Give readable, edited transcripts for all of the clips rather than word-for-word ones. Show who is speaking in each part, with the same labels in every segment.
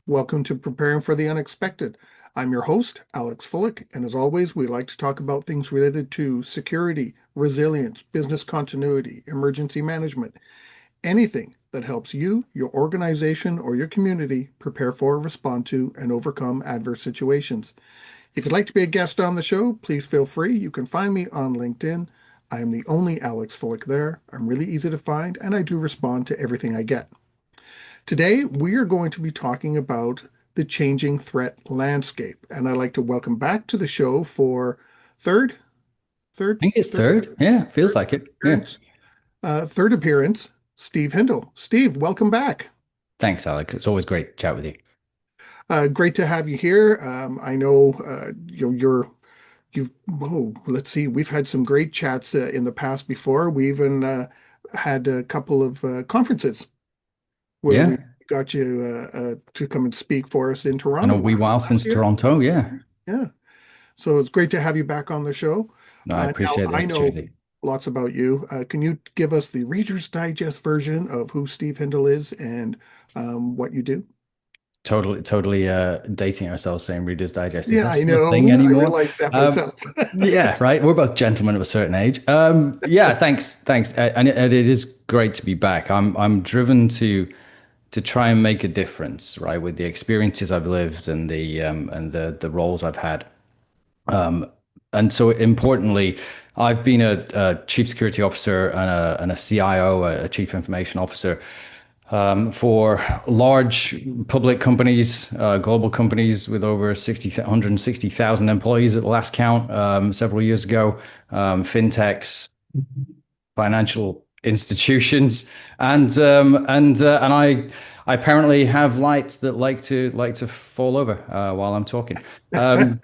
Speaker 1: Welcome to Preparing for the Unexpected. I'm your host, Alex Fullick, and as always, we like to talk about things related to security, resilience, business continuity, emergency management, anything that helps you, your organization, or your community prepare for, respond to, and overcome adverse situations. If you'd like to be a guest on the show, please feel free. You can find me on LinkedIn. I am the only Alex Fullick there. I'm really easy to find, and I do respond to everything I get. Today, we are going to be talking about the changing threat landscape, and I'd like to welcome back to the show for third,
Speaker 2: I think it's
Speaker 1: third
Speaker 2: third. Yeah, feels like it. Yeah.
Speaker 1: appearance, third appearance, Steve Hindle. Steve, welcome back.
Speaker 2: Thanks, Alex. It's always great to chat with you.
Speaker 1: Great to have you here. I know let's see, we've had some great chats in the past before. We even had a couple of conferences where we
Speaker 2: Yeah.
Speaker 1: got you to come and speak for us in
Speaker 2: And a
Speaker 1: Toronto
Speaker 2: wee while
Speaker 1: last
Speaker 2: since
Speaker 1: year.
Speaker 2: Toronto. Yeah.
Speaker 1: Yeah. So it's great to have you back on the show.
Speaker 2: I
Speaker 1: Now,
Speaker 2: appreciate the
Speaker 1: I know
Speaker 2: opportunity.
Speaker 1: lots about you. Can you give us the Reader's Digest version of who Steve Hindle is and what you do?
Speaker 2: Totally dating ourselves saying Reader's Digest. Is
Speaker 1: Yeah,
Speaker 2: that
Speaker 1: I
Speaker 2: still a thing
Speaker 1: know. I
Speaker 2: anymore?
Speaker 1: realized that
Speaker 2: Um,
Speaker 1: myself.
Speaker 2: yeah, right. We're both gentlemen of a certain age. Yeah, thanks. And it is great to be back. I'm driven to try and make a difference, right, with the experiences I've lived and the roles I've had. Um, and so importantly, I've been a chief security officer and a CIO, a chief information officer, for large public companies, global companies with over 160,000 employees at the last count, several years ago, fintechs, financial institutions, and I apparently have lights that like to fall over while I'm talking. Um,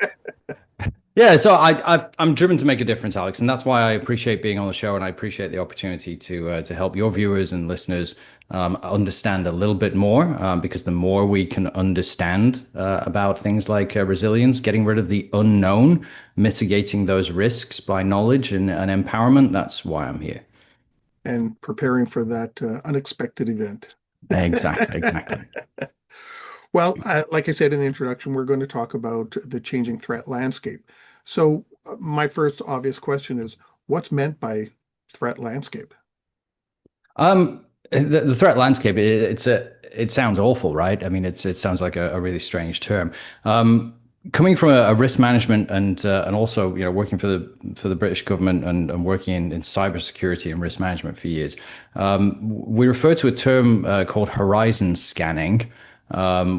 Speaker 2: yeah, so I'm driven to make a difference, Alex, and that's why I appreciate being on the show, and I appreciate the opportunity to help your viewers and listeners understand a little bit more, because the more we can understand about things like resilience, getting rid of the unknown, mitigating those risks by knowledge and empowerment, that's why I'm here.
Speaker 1: And preparing for that unexpected event.
Speaker 2: Exactly.
Speaker 1: Well, like I said in the introduction, we're going to talk about the changing threat landscape. So, my first obvious question is, what's meant by threat landscape?
Speaker 2: The threat landscape, it sounds awful, right? I mean, it sounds like a really strange term. Coming from a risk management and also working for the British government and working in cybersecurity and risk management for years, we refer to a term called horizon scanning,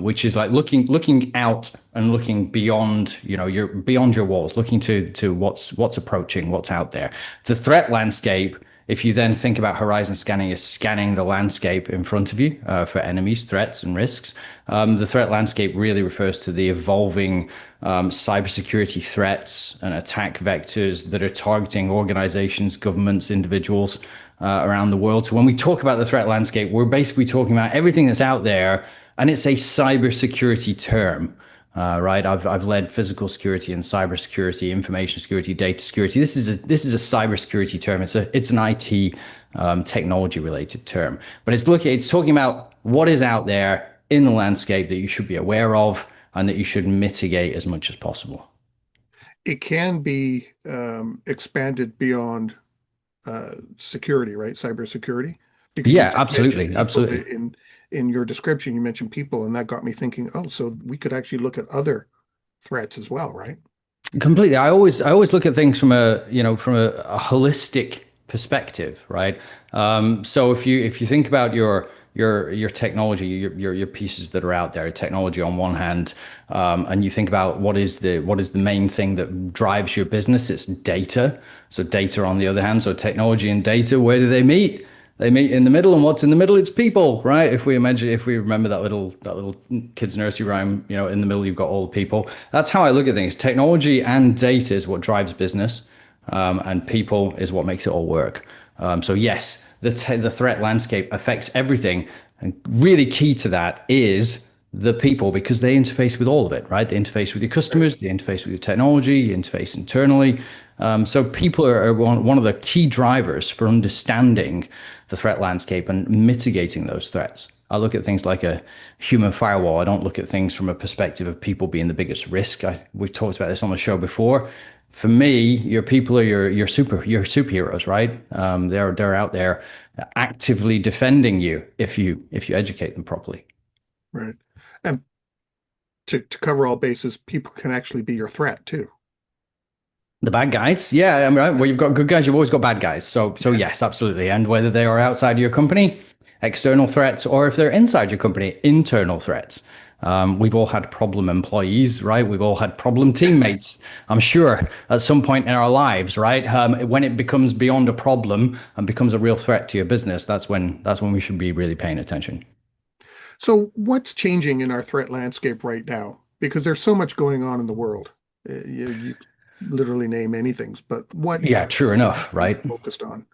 Speaker 2: which is like looking out and looking beyond your walls, looking to what's approaching, what's out there. The threat landscape, if you then think about horizon scanning as scanning the landscape in front of you for enemies, threats, and risks, the threat landscape really refers to the evolving cybersecurity threats and attack vectors that are targeting organizations, governments, individuals around the world. So when we talk about the threat landscape, we're basically talking about everything that's out there, and it's a cybersecurity term. Right, I've led physical security and cybersecurity, information security, data security. This is a cybersecurity term. It's an IT technology related term, but it's talking about what is out there in the landscape that you should be aware of and that you should mitigate as much as possible.
Speaker 1: It can be expanded beyond security, right? Cybersecurity, because you
Speaker 2: Yeah,
Speaker 1: did mention
Speaker 2: absolutely,
Speaker 1: people
Speaker 2: absolutely.
Speaker 1: in your description. You mentioned people, and that got me thinking. Oh, so we could actually look at other threats as well, right?
Speaker 2: Completely. I always look at things from a holistic perspective, right? So if you think about your technology, your pieces that are out there, technology on one hand, and you think about what is the main thing that drives your business, it's data. So data on the other hand, so technology and data, where do they meet? They meet in the middle, and what's in the middle? It's people, right? If we remember that little kids nursery rhyme, in the middle you've got all the people. That's how I look at things. Technology and data is what drives business, and people is what makes it all work. So yes, the threat landscape affects everything, and really key to that is the people, because they interface with all of it, right? They interface with your
Speaker 1: Right.
Speaker 2: customers, they interface with your technology, you interface internally. So people are one of the key drivers for understanding the threat landscape and mitigating those threats. I look at things like a human firewall. I don't look at things from a perspective of people being the biggest risk. We've talked about this on the show before. For me, your people are your superheroes, right? They're out there actively defending you if you educate them properly.
Speaker 1: Right. And to cover all bases, people can actually be your threat too.
Speaker 2: The bad guys, yeah. I mean, right, well, you've got good guys, you've always got bad guys. So yes, absolutely. And whether they are outside your company, external threats, or if they're inside your company, internal threats. We've all had problem employees, right? We've all had problem teammates. I'm sure at some point in our lives, right? When it becomes beyond a problem and becomes a real threat to your business, that's when we should be really paying attention.
Speaker 1: So what's changing in our threat landscape right now? Because there's so much going on in the world. You literally name anything, but what
Speaker 2: Yeah, true enough,
Speaker 1: are you
Speaker 2: right?
Speaker 1: focused on?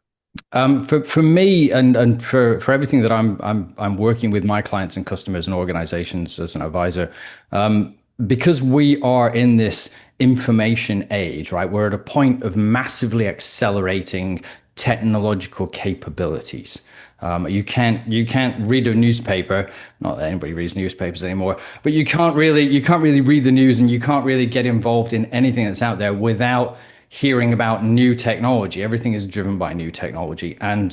Speaker 2: For me and for everything that I'm working with my clients and customers and organizations as an advisor, because we are in this information age, right? We're at a point of massively accelerating technological capabilities. You can't read a newspaper. Not that anybody reads newspapers anymore, but you can't really read the news and you can't really get involved in anything that's out there without hearing about new technology. Everything is driven by new technology, and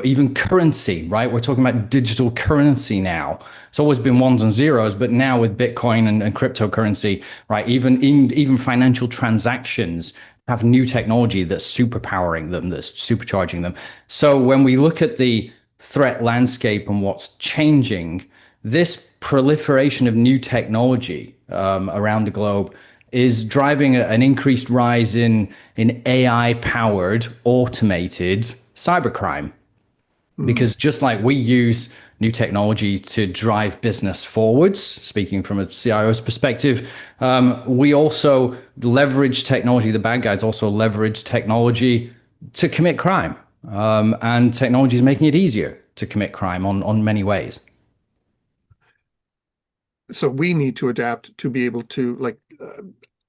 Speaker 2: even currency, right? We're talking about digital currency now. It's always been ones and zeros, but now with Bitcoin and cryptocurrency, right? Even financial transactions have new technology that's superpowering them, that's supercharging them. So when we look at the threat landscape and what's changing, this proliferation of new technology around the globe is driving an increased rise in AI powered automated cybercrime.
Speaker 1: Hmm.
Speaker 2: Because just like we use new technology to drive business forwards, speaking from a CIO's perspective, we also leverage technology. The bad guys also leverage technology to commit crime. And technology is making it easier to commit crime on many ways.
Speaker 1: So we need to adapt to be able to, like,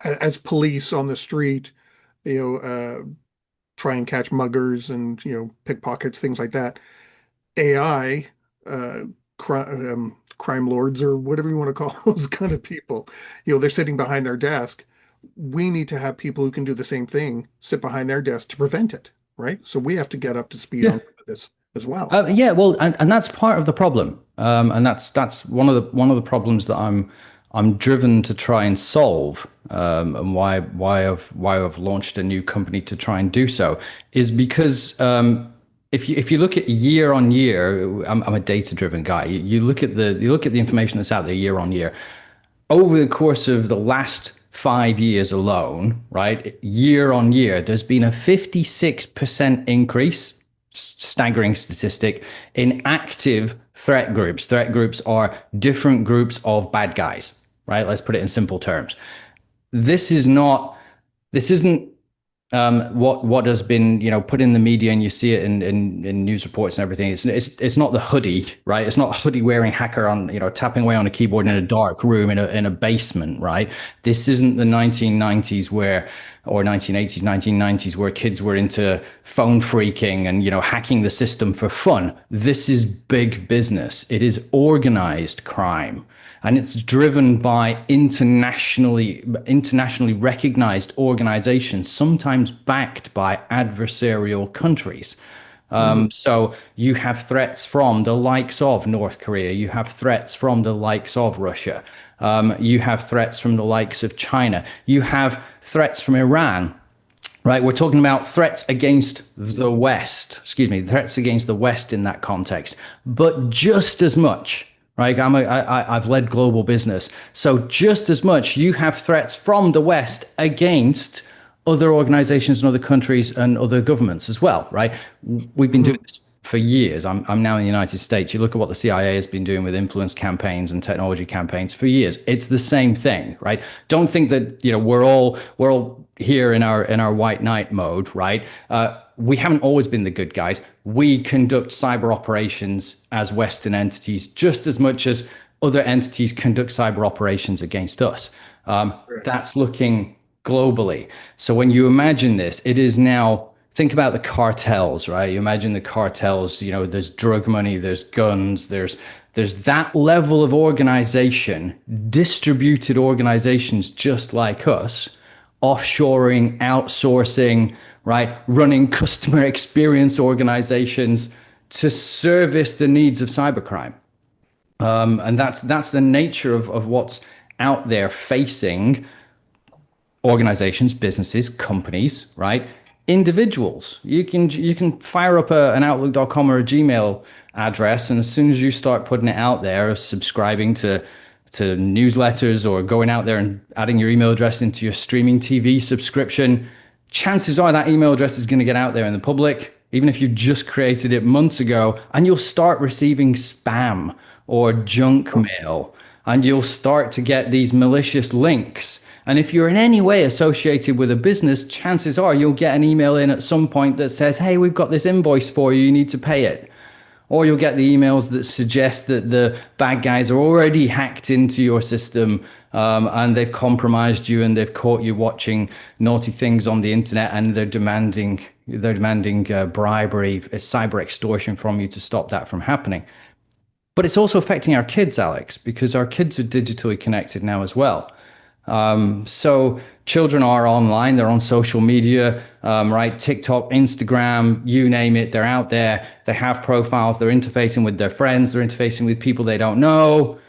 Speaker 1: as police on the street, you know, try and catch muggers and, pickpockets, things like that. AI, crime lords or whatever you want to call those kind of people, they're sitting behind their desk. We need to have people who can do the same thing sit behind their desk to prevent it, right? So we have to get up to speed
Speaker 2: Yeah.
Speaker 1: on this as well.
Speaker 2: Yeah, well, and that's part of the problem, and that's one of the problems that I'm driven to try and solve, and why I've launched a new company to try and do so is because if you look at year on year, I'm a data driven guy. You look at the information that's out there year on year over the course of the last 5 years alone, right, year on year, there's been a 56% increase, staggering statistic, in active threat groups. Threat groups are different groups of bad guys, right? Let's put it in simple terms. This is not, this isn't what has been put in the media, and you see it in news reports and everything. It's not the hoodie, right? It's not a hoodie wearing hacker on tapping away on a keyboard in a dark room in a basement, right? This isn't the 1990s where or 1980s 1990s where kids were into phone freaking and hacking the system for fun. This is big business. It is organized crime, and it's driven by internationally recognized organizations, sometimes backed by adversarial countries.
Speaker 1: Mhm.
Speaker 2: So you have threats from the likes of North Korea, you have threats from the likes of Russia, you have threats from the likes of China, you have threats from Iran. Right, we're talking about threats against the West, threats against the West in that context, but just as much, right? I've led global business, so just as much you have threats from the West against other organizations and other countries and other governments as well, right? We've been doing
Speaker 1: Mhm.
Speaker 2: this for years. I'm now in the United States. You look at what the CIA has been doing with influence campaigns and technology campaigns for years. It's the same thing, right? Don't think that we're all here in our white knight mode, right? We haven't always been the good guys. We conduct cyber operations as Western entities just as much as other entities conduct cyber operations against us.
Speaker 1: Correct.
Speaker 2: That's looking globally. So when you imagine this, it is now, think about the cartels, right? You imagine the cartels, there's drug money, there's guns, there's that level of organization, distributed organizations just like us, offshoring, outsourcing, right? Running customer experience organizations to service the needs of cybercrime. And that's the nature of what's out there facing organizations, businesses, companies, right? Individuals. You can fire up an Outlook.com or a Gmail address, and as soon as you start putting it out there, subscribing to newsletters or going out there and adding your email address into your streaming TV subscription, chances are that email address is going to get out there in the public, even if you just created it months ago, and you'll start receiving spam or junk mail, and you'll start to get these malicious links. And if you're in any way associated with a business, chances are you'll get an email in at some point that says, hey, we've got this invoice for you, you need to pay it. Or you'll get the emails that suggest that the bad guys are already hacked into your system, and they've compromised you and they've caught you watching naughty things on the internet, and they're demanding bribery, cyber extortion from you to stop that from happening. But it's also affecting our kids, Alex, because our kids are digitally connected now as well. So children are online, they're on social media, right? TikTok, Instagram, you name it, they're out there. They have profiles, they're interfacing with their friends, they're interfacing with people they don't know.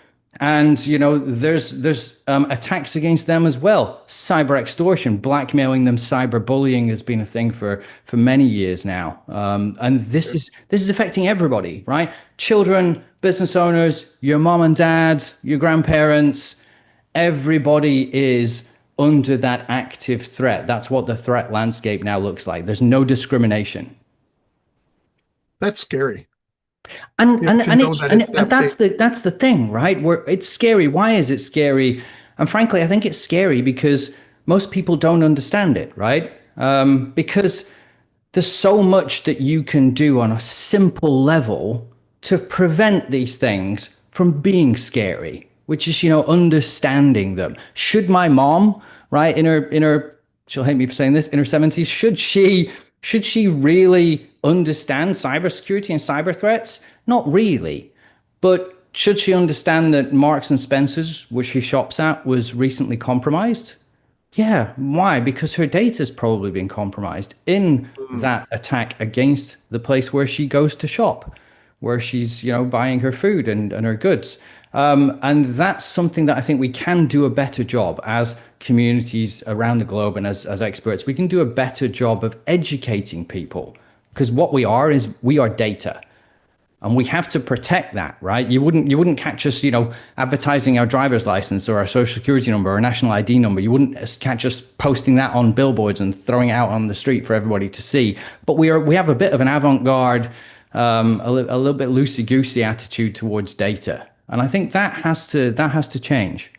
Speaker 2: And there's attacks against them as well. Cyber extortion, blackmailing them, cyberbullying has been a thing for many years now. And this is affecting everybody, right? Children, business owners, your mom and dad, your grandparents. Everybody is under that active threat. That's what the threat landscape now looks like. There's no discrimination.
Speaker 1: That's scary.
Speaker 2: And
Speaker 1: To
Speaker 2: and
Speaker 1: know
Speaker 2: it's
Speaker 1: that
Speaker 2: and,
Speaker 1: it's
Speaker 2: and
Speaker 1: that big.
Speaker 2: that's the thing, right? Where it's scary. Why is it scary? And frankly, I think it's scary because most people don't understand it, right? Because there's so much that you can do on a simple level to prevent these things from being scary, which is, understanding them. Should my mom, right, in her, she'll hate me for saying this, in her 70s, should she really understand cybersecurity and cyber threats? Not really. But should she understand that Marks and Spencer's, which she shops at, was recently compromised? Yeah. Why? Because her data's probably been compromised in
Speaker 1: Mm,
Speaker 2: that attack against the place where she goes to shop, where she's, buying her food and her goods. And that's something that I think we can do a better job as communities around the globe and as experts. We can do a better job of educating people, because what we are is we are data, and we have to protect that, right? You wouldn't catch us, advertising our driver's license or our social security number or national ID number. You wouldn't catch us posting that on billboards and throwing it out on the street for everybody to see. But we have a bit of an avant-garde, a little bit loosey-goosey attitude towards data, and I think that has to change.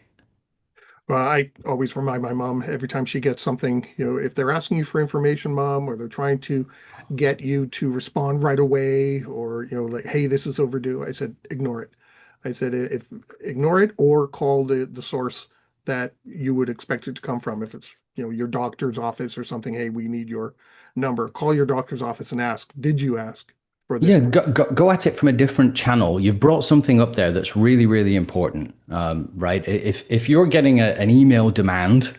Speaker 1: Well, I always remind my mom every time she gets something, if they're asking you for information, mom, or they're trying to get you to respond right away, or, like, hey, this is overdue. I said, ignore it. I said, if ignore it or call the source that you would expect it to come from. If it's, your doctor's office or something, hey, we need your number. Call your doctor's office and ask, did you ask for
Speaker 2: Yeah,
Speaker 1: this?
Speaker 2: go at it from a different channel. You've brought something up there that's really, really important, right? If you're getting an email demand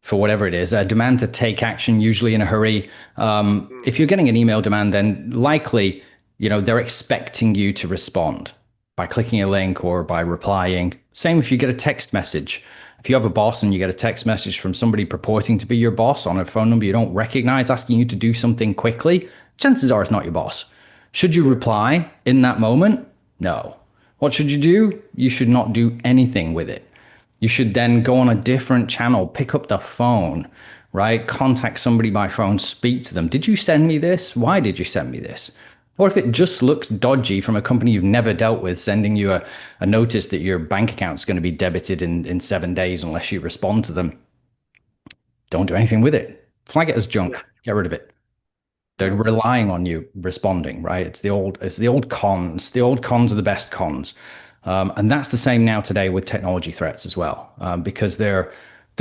Speaker 2: for whatever it is, a demand to take action, usually in a hurry,
Speaker 1: Mm,
Speaker 2: if you're getting an email demand, then likely, they're expecting you to respond by clicking a link or by replying. Same if you get a text message. If you have a boss and you get a text message from somebody purporting to be your boss on a phone number you don't recognize, asking you to do something quickly, chances are it's not your boss. Should you
Speaker 1: yeah.
Speaker 2: reply in that moment? No. What should you do? You should not do anything with it. You should then go on a different channel, pick up the phone, right? Contact somebody by phone, speak to them. Did you send me this? Why did you send me this? Or if it just looks dodgy from a company you've never dealt with, sending you a notice that your bank account's going to be debited in 7 days unless you respond to them, don't do anything with it. Flag it as
Speaker 1: Yeah.
Speaker 2: junk. Get rid of it. They're
Speaker 1: Yeah.
Speaker 2: relying on you responding, right? It's the old cons. The old cons are the best cons, and that's the same now today with technology threats as well, because they're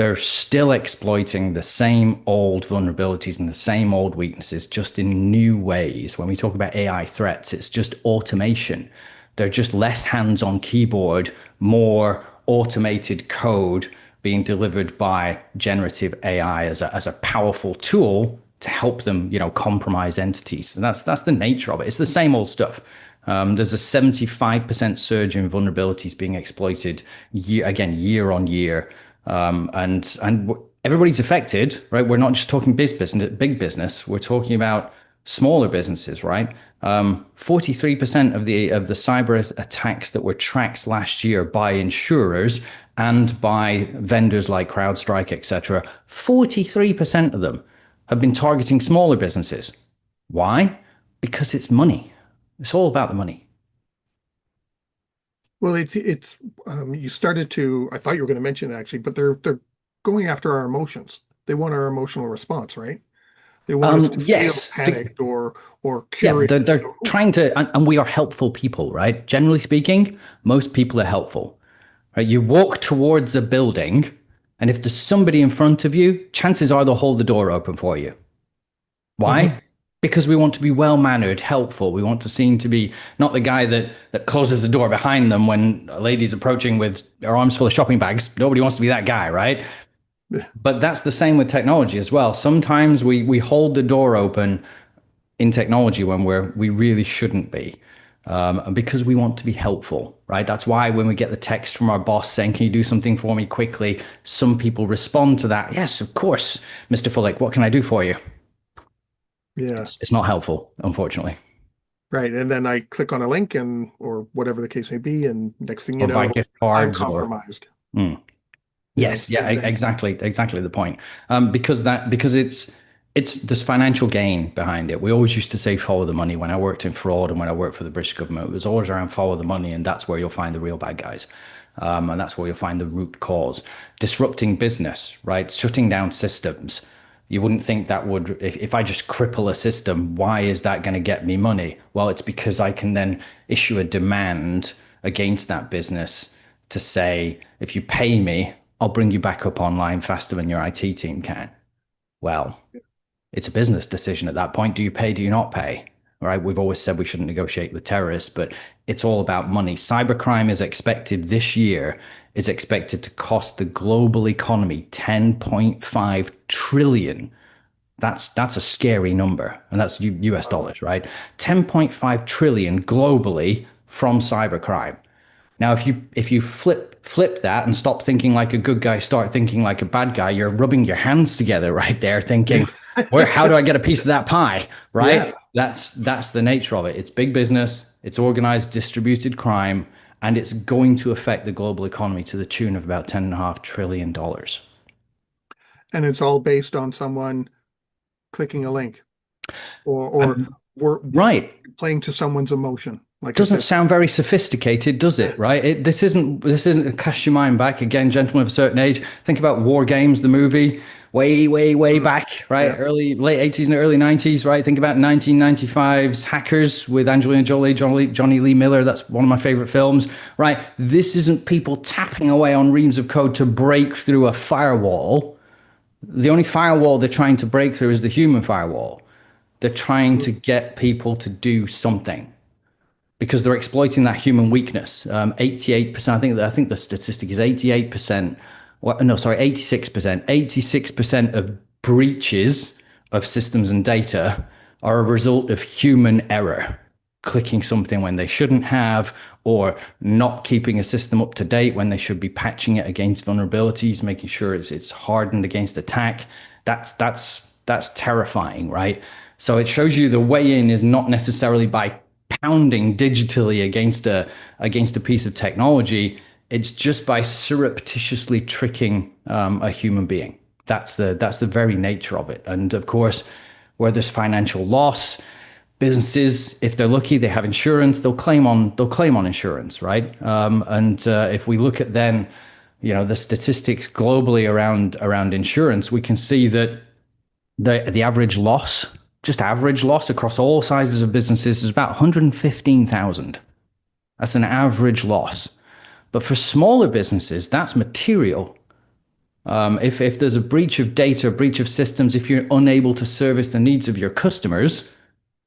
Speaker 2: they're still exploiting the same old vulnerabilities and the same old weaknesses, just in new ways. When we talk about AI threats, it's just automation. They're just less hands on keyboard, more automated code being delivered by generative AI as a powerful tool to help them, compromise entities. And that's the nature of it. It's the same old stuff. There's a 75% surge in vulnerabilities being exploited year on year. And everybody's affected, right? We're not just talking big business. We're talking about smaller businesses, right? 43% of the cyber attacks that were tracked last year by insurers and by vendors like CrowdStrike, etc., 43% of them have been targeting smaller businesses. Why? Because it's money. It's all about the money.
Speaker 1: Well, you started to, I thought you were going to mention it actually, but they're going after our emotions. They want our emotional response, right? They want us to feel
Speaker 2: Yes,
Speaker 1: panicked or
Speaker 2: yeah,
Speaker 1: curious.
Speaker 2: they're trying to, and we are helpful people, right? Generally speaking, most people are helpful. Right? You walk towards a building, and if there's somebody in front of you, chances are they'll hold the door open for you.
Speaker 1: Mhm.
Speaker 2: Why? Because we want to be well mannered, helpful. We want to seem to be not the guy that closes the door behind them when a lady's approaching with her arms full of shopping bags. Nobody wants to be that guy, right? But that's the same with technology as well. Sometimes we hold the door open in technology when we really shouldn't be. Because we want to be helpful, right? That's why when we get the text from our boss saying, "Can you do something for me quickly?" Some people respond to that, "Yes, of course, Mr. Fullick, what can I do for you?"
Speaker 1: Yeah,
Speaker 2: It's not helpful, unfortunately.
Speaker 1: right. And then I click on a link or whatever the case may be, and next thing you
Speaker 2: Or buy
Speaker 1: know,
Speaker 2: gift
Speaker 1: I'm
Speaker 2: cards or
Speaker 1: compromised.
Speaker 2: mm. Yes, yeah,
Speaker 1: Same thing.
Speaker 2: exactly the point. Because it's there's financial gain behind it. We always used to say follow the money. When I worked in fraud and when I worked for the British government, it was always around follow the money, and that's where you'll find the real bad guys, and that's where you'll find the root cause. Disrupting business, right? Shutting down systems. You wouldn't think that would, if I just cripple a system, why is that going to get me money? Well, it's because I can then issue a demand against that business to say, if you pay me, I'll bring you back up online faster than your IT team can. Well, it's a business decision at that point. Do you pay? Do you not pay? Right? We've always said we shouldn't negotiate with terrorists, but it's all about money. Cybercrime is expected this year is expected to cost the global economy 10.5 trillion. That's a scary number, and that's US
Speaker 1: Wow.
Speaker 2: dollars, right? 10.5 trillion globally from cybercrime. Now, if you flip that and stop thinking like a good guy, start thinking like a bad guy, you're rubbing your hands together right there,
Speaker 1: Yeah.
Speaker 2: thinking, where how do I get a piece of that pie?
Speaker 1: Yeah.
Speaker 2: Right? That's the nature of it. It's big business, it's organized, distributed crime, and it's going to affect the global economy to the tune of about $10.5 trillion.
Speaker 1: And it's all based on someone clicking a link or
Speaker 2: And
Speaker 1: we're
Speaker 2: right.
Speaker 1: playing to someone's emotion. Like I
Speaker 2: Doesn't
Speaker 1: said,
Speaker 2: sound very sophisticated, does it? Right? This isn't cast your mind back again, gentlemen of a certain age. Think about War Games, the movie, way
Speaker 1: mm,
Speaker 2: back, right?
Speaker 1: yeah,
Speaker 2: Late 80s and early 90s, right? Think about 1995's Hackers with Angelina Jolie, Johnny Lee Miller. That's one of my favorite films, right? This isn't people tapping away on reams of code to break through a firewall. The only firewall they're trying to break through is the human firewall. They're trying to get people to do something because they're exploiting that human weakness. 88%. I think the statistic is 88%. Well, no, sorry, 86%. 86% of breaches of systems and data are a result of human error, clicking something when they shouldn't have, or not keeping a system up to date when they should be patching it against vulnerabilities, making sure it's hardened against attack. That's terrifying, right? So it shows you the way in is not necessarily by pounding digitally against a piece of technology. It's just by surreptitiously tricking a human being. That's the very nature of it. And of course, where there's financial loss, businesses, if they're lucky, they have insurance. They'll claim on insurance, right? And if we look at then, the statistics globally around insurance, we can see that the average loss, just average loss across all sizes of businesses, is about 115,000. That's an average loss. But for smaller businesses, that's material. If there's a breach of data, a breach of systems, if you're unable to service the needs of your customers,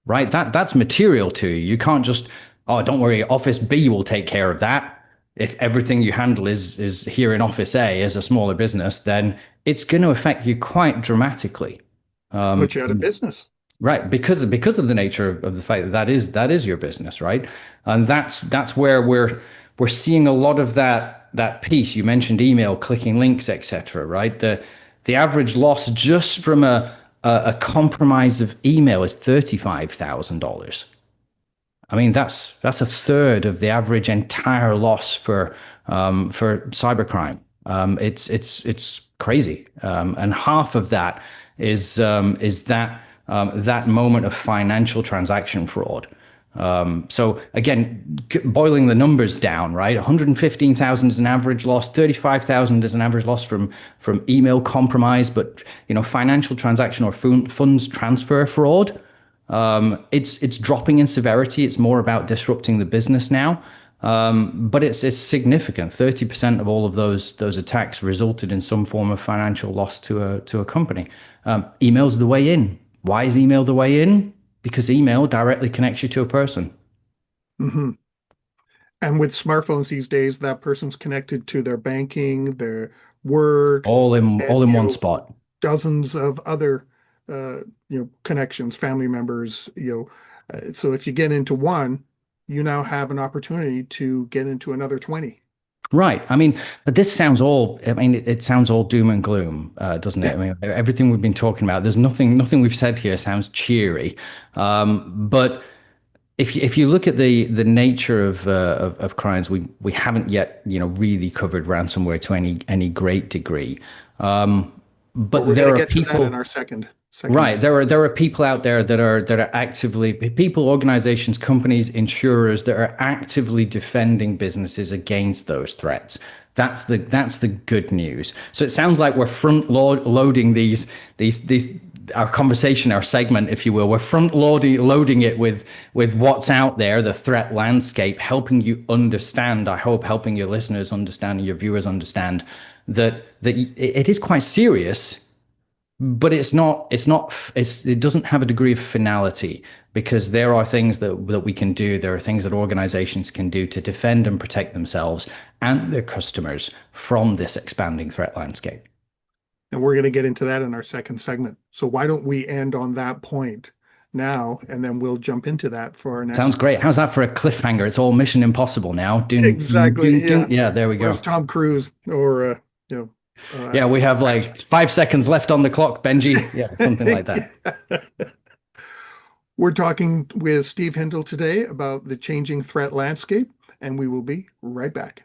Speaker 2: right? That's material to you. You can't just, oh, don't worry, Office B will take care of that. If everything you handle is here in Office A as a smaller business, then it's going to affect you quite dramatically.
Speaker 1: Put you out of business.
Speaker 2: Right, because of the nature of the fact that that is your business, right? And that's where we're seeing a lot of that piece. You mentioned email, clicking links, etc. Right? The average loss just from a compromise of email is $35,000. I mean, that's a third of the average entire loss for cybercrime. It's crazy, and half of that is that moment of financial transaction fraud. So again, boiling the numbers down, right? 115,000 is an average loss, 35,000 is an average loss from email compromise, but financial transaction or funds transfer fraud. It's dropping in severity. It's more about disrupting the business now. But it's significant. 30% of all of those attacks resulted in some form of financial loss to a company. Email's the way in. Why is email the way in? Because email directly connects you to a person.
Speaker 1: Hmm. And with smartphones these days, that person's connected to their banking, their work,
Speaker 2: All
Speaker 1: and
Speaker 2: in one spot.
Speaker 1: dozens of other connections, family members. So if you get into one, you now have an opportunity to get into another 20.
Speaker 2: Right. I mean, but this sounds all, I mean, it sounds all doom and gloom, doesn't it? I mean, everything we've been talking about, there's nothing we've said here sounds cheery. But if you look at the nature of crimes, we haven't yet, really covered ransomware to any great degree.
Speaker 1: But
Speaker 2: But
Speaker 1: we're going to
Speaker 2: there are
Speaker 1: get to that in
Speaker 2: people.
Speaker 1: our second.
Speaker 2: Right. There are people out there that are actively people, organizations, companies, insurers that are actively defending businesses against those threats. That's the good news. So it sounds like we're loading these our conversation, our segment, if you will. We're loading it with what's out there, the threat landscape, helping you understand. I hope helping your listeners understand and your viewers understand that it is quite serious, but it doesn't have a degree of finality, because there are things that we can do, there are things that organizations can do to defend and protect themselves and their customers from this expanding threat landscape.
Speaker 1: And we're going to get into that in our second segment. So why don't we end on that point now, and then we'll jump into that for our
Speaker 2: Sounds
Speaker 1: next.
Speaker 2: great. How's that for a cliffhanger? It's all Mission Impossible now. Ding, ding,
Speaker 1: Exactly.
Speaker 2: ding,
Speaker 1: Yeah.
Speaker 2: ding. Yeah, there we
Speaker 1: Where's
Speaker 2: go.
Speaker 1: Tom Cruise or
Speaker 2: Yeah, we have like 5 seconds left on the clock, Benji. Yeah, something like that.
Speaker 1: We're talking with Steve Hindle today about the changing threat landscape, and we will be right back.